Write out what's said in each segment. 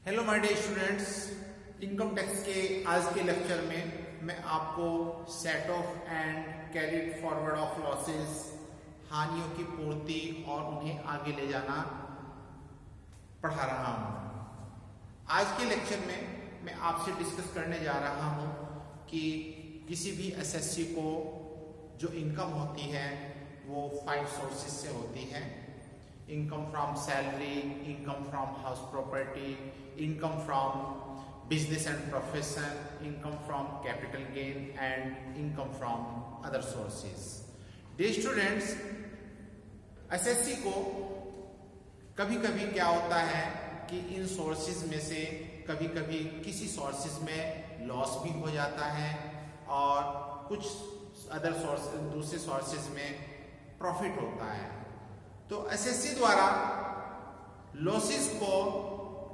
Hello my dear students, income tax के आज के लेक्चर में मैं आपको set off and carried forward of losses, हानियों की पूर्ति और उन्हें आगे ले जाना पढ़ा रहा हूं। आज के लेक्चर में मैं आपसे डिस्कस करने जा रहा हूं कि किसी भी एसएससी को जो इनकम होती है वो 5 सोर्सेज से होती है। Income from salary, income from house property, income from business and profession, income from capital gain and income from other sources. Dear students, SSC को कभी कभी क्या होता है कि इन सोर्सेज में से कभी कभी किसी सोर्सेज में लॉस भी हो जाता है और कुछ अदर सोर्स दूसरे सोर्सेज में प्रॉफिट होता है। तो एसएससी द्वारा लॉसेस को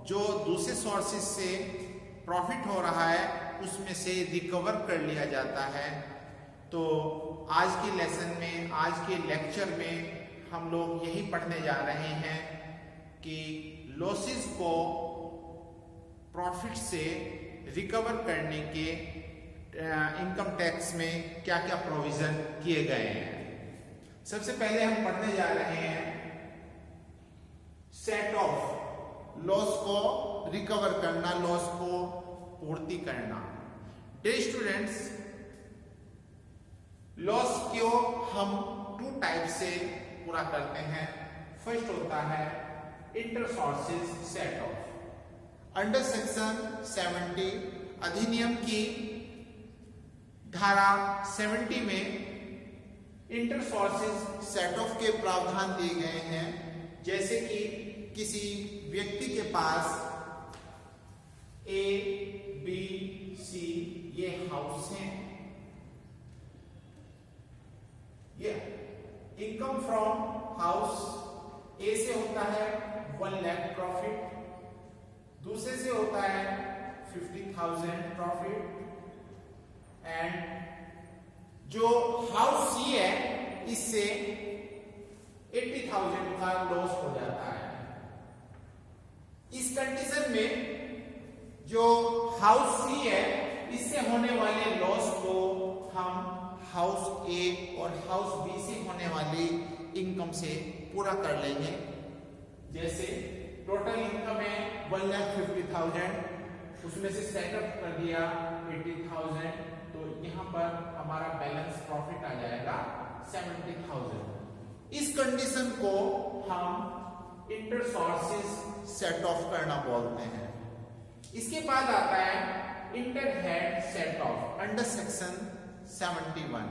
जो दूसरे सोर्सेज से प्रॉफिट हो रहा है उसमें से रिकवर कर लिया जाता है। तो आज के लेसन में, आज के लेक्चर में हम लोग यही पढ़ने जा रहे हैं कि लॉसेस को प्रॉफिट से रिकवर करने के इनकम टैक्स में क्या क्या प्रोविजन किए गए हैं। सबसे पहले हम पढ़ने जा रहे हैं सेट ऑफ, लॉस को रिकवर करना, लॉस को पूर्ति करना। डियर स्टूडेंट्स, लॉस को हम 2 टाइप से पूरा करते हैं। फर्स्ट होता है inter sources set of. Under section 70 अधिनियम की धारा 70 में इंटर सोर्सेज सेट ऑफ के प्रावधान दिए गए हैं। जैसे कि किसी व्यक्ति के पास ए, बी, सी ये हाउस हैं। ये इनकम फ्रॉम हाउस ए से होता है 1 लाख प्रॉफिट, दूसरे से होता है 50,000 प्रॉफिट, एंड जो हाउस सी है इससे 80,000 का लॉस हो जाता है। इस कंडीशन में जो हाउस सी है इससे होने वाले लॉस को हम हाउस ए और हाउस बी से होने वाली इनकम से पूरा कर लेंगे। जैसे टोटल इनकम है 1,50,000, उसमें से सेटअप कर दिया 80,000, तो यहां पर हमारा बैलेंस प्रॉफिट आ जाएगा 70,000। इस कंडीशन को हम इंटर सोर्सेज सेट ऑफ करना बोलते हैं। इसके बाद आता है inter head set of under section 71।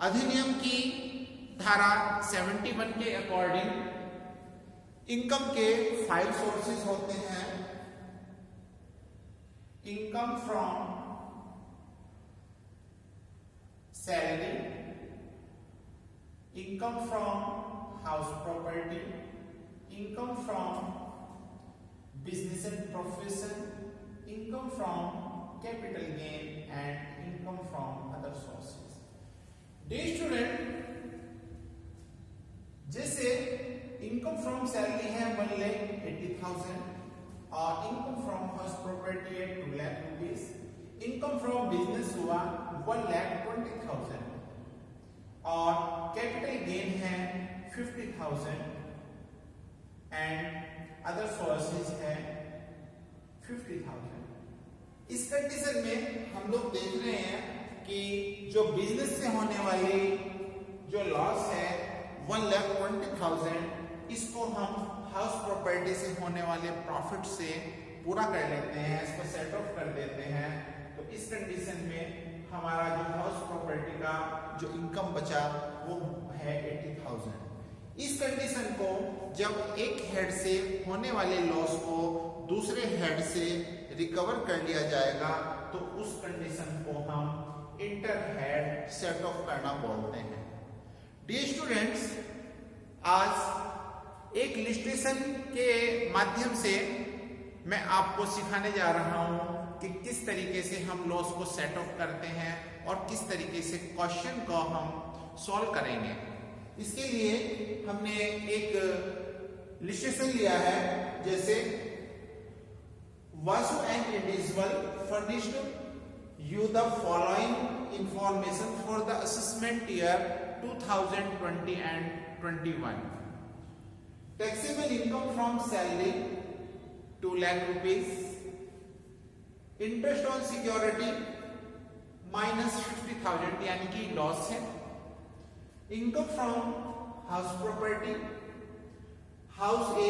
अधिनियम की धारा 71 के अकॉर्डिंग इनकम के 5 सोर्सेज होते हैं। Income from salary, income from house property, income from business and profession, income from capital gain and income from other sources. Dear student, जैसे income from salary है 1,80,000 और इनकम फ्रॉम हाउस प्रॉपर्टी है 2 lakh rupees, income from business हुआ 1,20,000 और capital gain है 50,000 and other sources है 50,000। इस condition में हम लोग देख रहे हैं कि जो बिजनेस से होने वाली जो लॉस है 1,20,000, इसको हम हाउस प्रॉपर्टी से होने वाले प्रॉफिट से पूरा कर लेते हैं, इसको सेट ऑफ कर देते हैं। तो इस कंडीशन में हमारा जो हाउस प्रॉपर्टी का जो इनकम बचा वो है 80,000। इस कंडीशन को जब एक हेड से होने वाले लॉस को दूसरे हेड से रिकवर कर लिया जाएगा तो उस कंडीशन को हम इंटर हेड सेट ऑफ करना बोलते हैं। डियर स्टूडेंट्स, आज एक इलस्ट्रेशन के माध्यम से मैं आपको सिखाने जा रहा हूं कि किस तरीके से हम लॉस को सेट ऑफ करते हैं और किस तरीके से क्वेश्चन को हम सॉल्व करेंगे। इसके लिए हमने एक इलस्ट्रेशन लिया है। जैसे Vasu an individual furnished you the following information for the assessment year 2020 and 21. Taxable income from salary 2 lakh rupees. Interest on security -50,000 यानी कि लॉस है. Income from house property, house A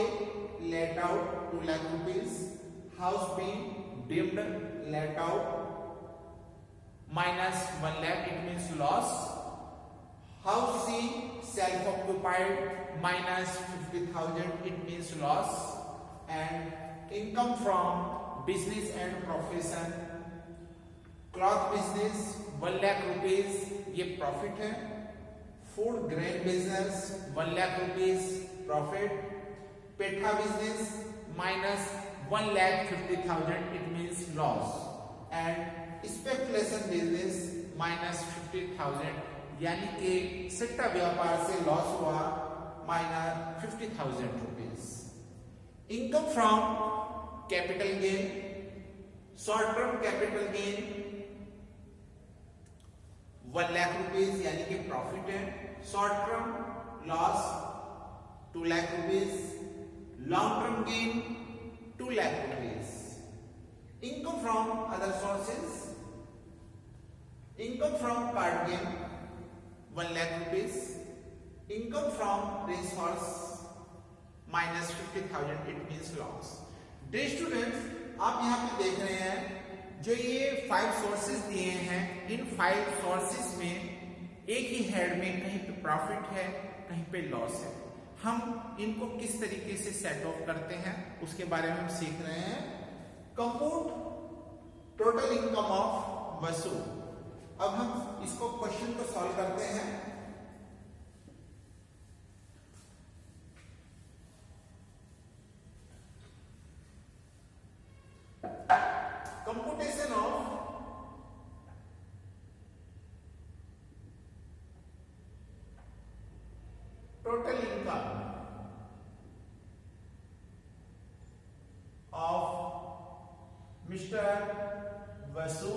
let out 2 lakh rupees, house be deemed let out -1 lakh, it means loss. House C self occupied -50,000, it means loss. And income from business and profession, cloth business 1 lakh rupees, ये profit है. Food grain business 1 lakh rupees profit. Petha business -1,50,000, it means loss. And speculation business -50,000, यानी कि सट्टा व्यापार से loss हुआ -50,000 rupees. Income from capital gain, short term capital gain 1 lakh rupees यानी कि प्रॉफिट है. Short term loss 2 lakh rupees, long term gain 2 lakh rupees. Income from other sources, income from card game 1 lakh rupees. Income from race horse -50,000, it means loss. Dear students, आप यहाँ पे देख रहे हैं जो ये 5 सोर्सेज दिए हैं, इन 5 सोर्सेज में एक ही हेड में कहीं पे प्रॉफिट है, कहीं पे लॉस है. हम इनको किस तरीके से सेट ऑफ करते हैं उसके बारे में हम सीख रहे हैं. कंप्यूट टोटल इनकम ऑफ वसु. अब हम इसको क्वेश्चन को सॉल्व करते हैं. Computation of total income of Mr. Vasu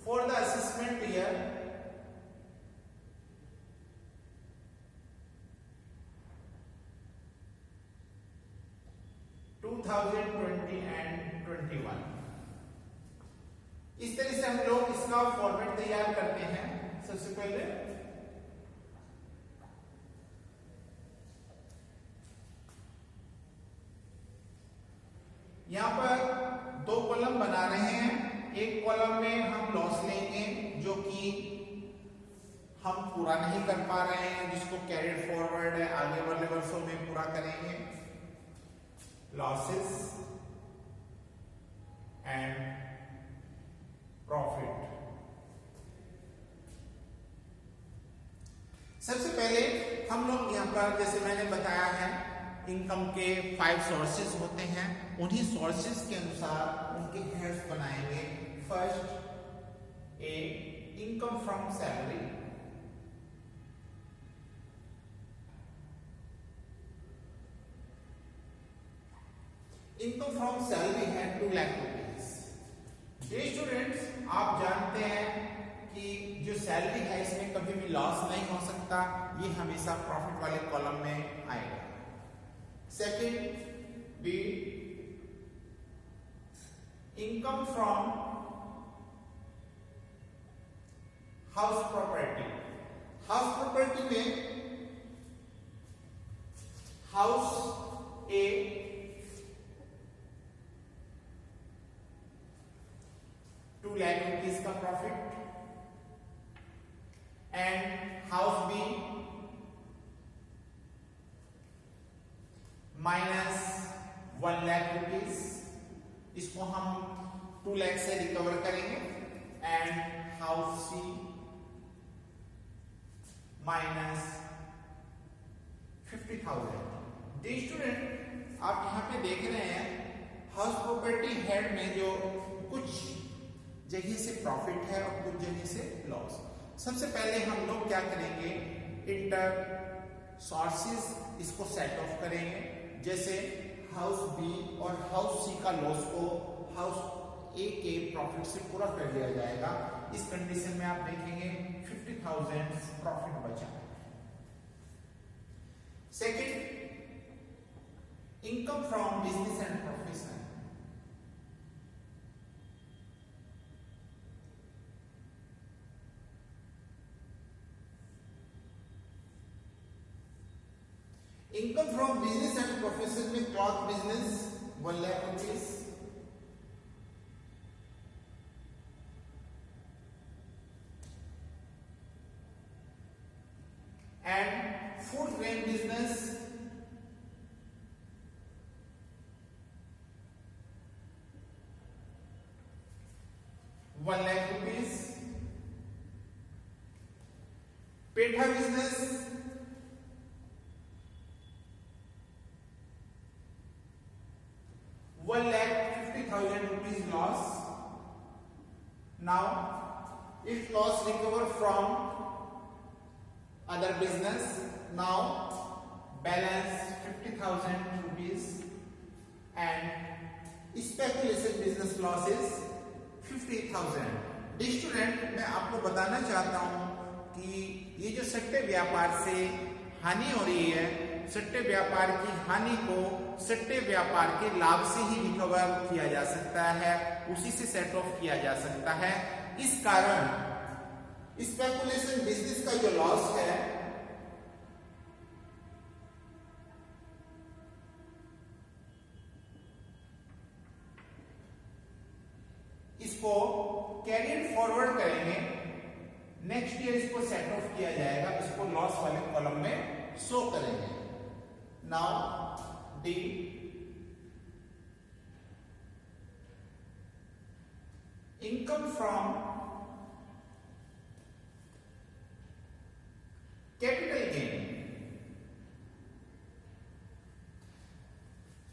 for the assessment year 2020 and 21. इस तरह से हम लोग इसका फॉर्मेट तैयार करते हैं. सबसे पहले यहां पर 2 कॉलम बना रहे हैं. एक कॉलम में हम लॉस लेंगे जो कि हम पूरा नहीं कर पा रहे हैं, जिसको कैरिड फॉरवर्ड है, आगे वाले वर्षों में पूरा करेंगे. Losses and profit. सबसे पहले हम लोग यहां पर, जैसे मैंने बताया है, इनकम के 5 सोर्सेज होते हैं. उन्हीं सोर्सेज के अनुसार उनके हेड्स बनाएंगे. First A income from salary, income from salary है 2 लाख रुपीज. ये स्टूडेंट्स, आप जानते हैं कि जो सैलरी है इसमें कभी भी लॉस नहीं हो सकता, ये हमेशा प्रॉफिट वाले कॉलम में आएगा. Second B income from house property. House property में हाउस ए 2 लाख रुपीज का profit and house B -1 lakh rupees. इसको हम 2 लाख से रिकवर करेंगे. And house C -50,000. Dear student, आप यहां पे देख रहे हैं हाउस प्रॉपर्टी हेड में जो कुछ जगह से प्रॉफिट है और कुछ जगह से लॉस. सबसे पहले हम लोग क्या करेंगे, इंटर सोर्सेज इसको सेट ऑफ करेंगे. जैसे हाउस बी और हाउस सी का लॉस को हाउस ए के प्रॉफिट से पूरा कर लिया जाएगा। इस कंडीशन में आप देखेंगे 50,000 प्रॉफिट बचा। Second, income from business and profession. Income from business and profession में cloth business 1 lakh rupees, and food grain business 1 lakh rupees, petha business 1,50,000 rupees loss. Now, if loss recover from other business, now balance 50,000 rupees and speculation business losses 50,000. Student, मैं आपको बताना चाहता हूं कि ये जो सट्टे व्यापार से हानि हो रही है, सट्टे व्यापार की हानि को सट्टे व्यापार के लाभ से ही रिकवर किया जा सकता है, उसी से सेट ऑफ किया जा सकता है। इस कारण स्पेकुलेशन बिजनेस का जो लॉस है इसको कैरिड फॉरवर्ड करेंगे, नेक्स्ट ईयर इसको सेट ऑफ किया जाएगा, इसको लॉस वाले कॉलम में शो करेंगे। Now D, income from capital gain.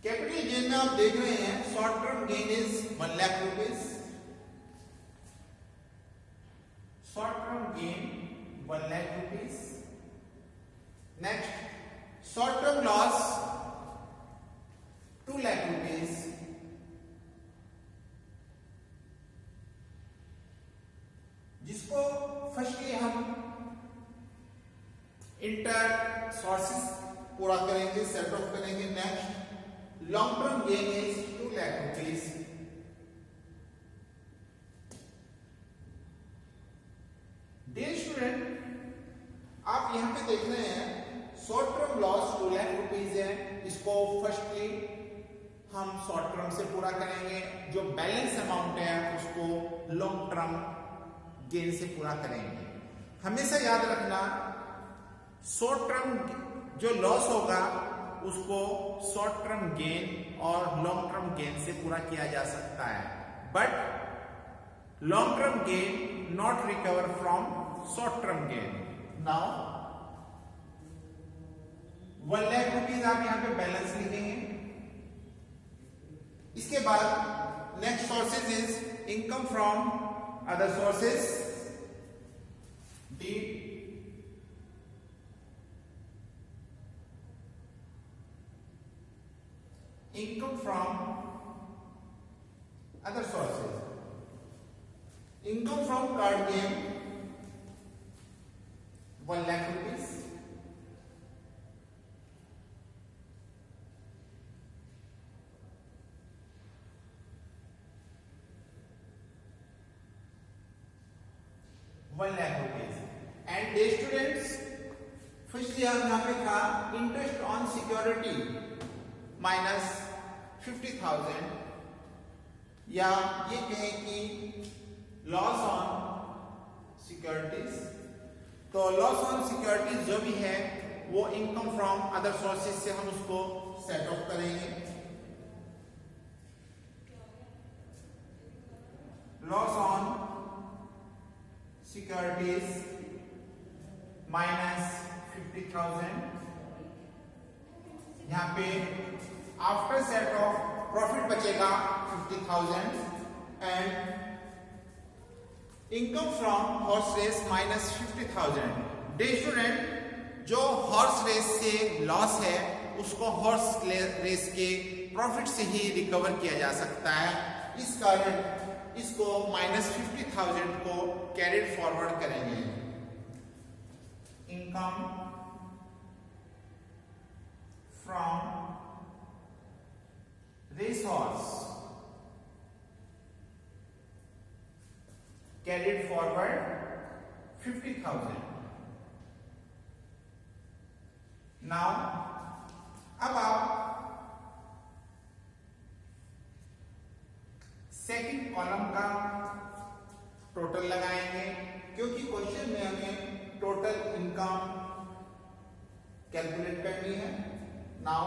Capital gain में आप देख रहे हैं short term gain is 1 lakh rupees, short term gain 1 lakh rupees. Next, short term loss 2 lakh rupees, जिसको फर्स्टली हम इंटर सोर्सेस पूरा करेंगे, सेट ऑफ करेंगे। Next, long term gain is 2 lakh rupees. Dear student, आप यहां पे देख रहे हैं short term loss 2 lakh rupees है, इसको फर्स्टली हम शॉर्ट टर्म से पूरा करेंगे, जो बैलेंस अमाउंट है उसको लॉन्ग टर्म गेन से पूरा करेंगे। हमेशा याद रखना, शॉर्ट टर्म जो लॉस होगा उसको शॉर्ट टर्म गेन और लॉन्ग टर्म गेन से पूरा किया जा सकता है, but long term gain not recover from short term gain. Now 1 lakh rupees आप यहां पे बैलेंस लिखेंगे। इसके बाद next sources is income from other sources, D, income from other sources, income from card game 1 lakh rupees, and day students, firstly यहां पे था interest on security minus 50,000, या ये कहें कि लॉस ऑन सिक्योरिटीज। तो लॉस ऑन सिक्योरिटीज जो भी है वो इनकम फ्रॉम अदर सोर्सेज से हम उसको सेट ऑफ करेंगे। लॉस ऑन सिक्योरिटीज माइनस 50,000, यहां पे आफ्टर सेट ऑफ प्रॉफिट बचेगा 50,000, and income from horse race minus 50,000। Day student, जो हॉर्स रेस से लॉस है उसको हॉर्स रेस के प्रॉफिट से ही रिकवर किया जा सकता है। इस कारण इसको -50,000 को कैरिड फॉरवर्ड करेंगे। Income from racehorse carried forward 50,000। Now अब आप सेकंड कॉलम का टोटल लगाएंगे, क्योंकि क्वेश्चन में हमें टोटल इनकम कैलकुलेट करनी है। Now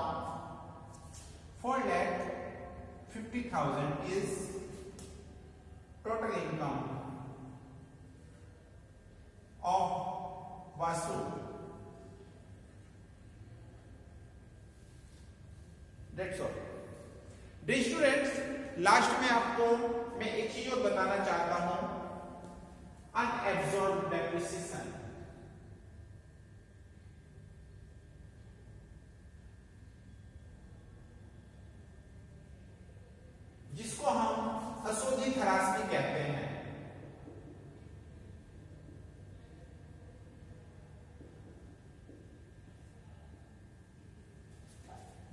for that 50,000 is total income of Vasu. That's all. Dear students, last में आपको मैं एक चीज और बताना चाहता हूं, अनएब्सॉर्ब्ड डेप्रिसिएशन। जिसको हम अशोधित ह्रास भी कहते हैं।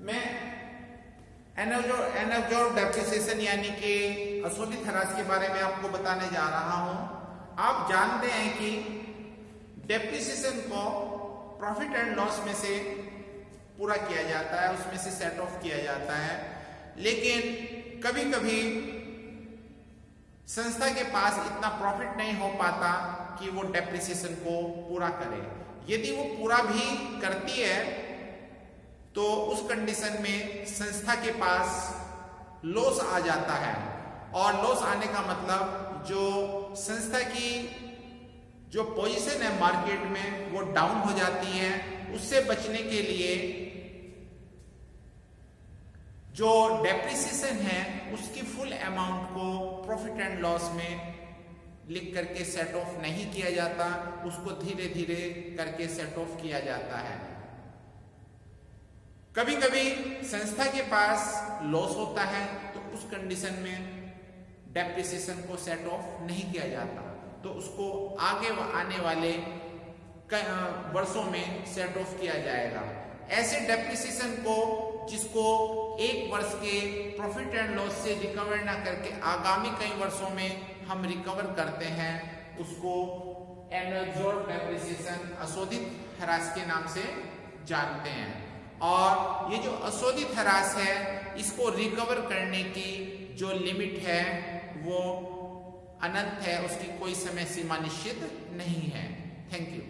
मैं अनएब्सॉर्ब्ड डेप्रिसिएशन यानी कि अशोधित ह्रास के बारे में आपको बताने जा रहा हूं। आप जानते हैं कि डेप्रिसिएशन को प्रॉफिट एंड लॉस में से पूरा किया जाता है, उसमें से सेट ऑफ किया जाता है, लेकिन कभी कभी संस्था के पास इतना प्रॉफिट नहीं हो पाता कि वो डेप्रिसिएशन को पूरा करे। यदि वो पूरा भी करती है तो उस कंडीशन में संस्था के पास लॉस आ जाता है, और लॉस आने का मतलब जो संस्था की जो पोजीशन है मार्केट में वो डाउन हो जाती है। उससे बचने के लिए जो डेप्रिसिएशन है उसकी फुल अमाउंट को प्रॉफिट एंड लॉस में लिख करके सेट ऑफ नहीं किया जाता, उसको धीरे धीरे करके सेट ऑफ किया जाता है। कभी कभी संस्था के पास लॉस होता है तो उस कंडीशन में डेप्रिसिएशन को सेट ऑफ नहीं किया जाता, तो उसको आगे आने वाले वर्षों में सेट ऑफ किया जाएगा। ऐसे डेप्रिसिएशन को जिसको एक वर्ष के प्रॉफिट एंड लॉस से रिकवर ना करके आगामी कई वर्षों में हम रिकवर करते हैं, उसको अनएब्सॉर्ब्ड डेप्रिसिएशन अशोधित ह्रास के नाम से जानते हैं। और ये जो अशोधित ह्रास है इसको रिकवर करने की जो लिमिट है वो अनंत है, उसकी कोई समय सीमा निश्चित नहीं है। Thank you.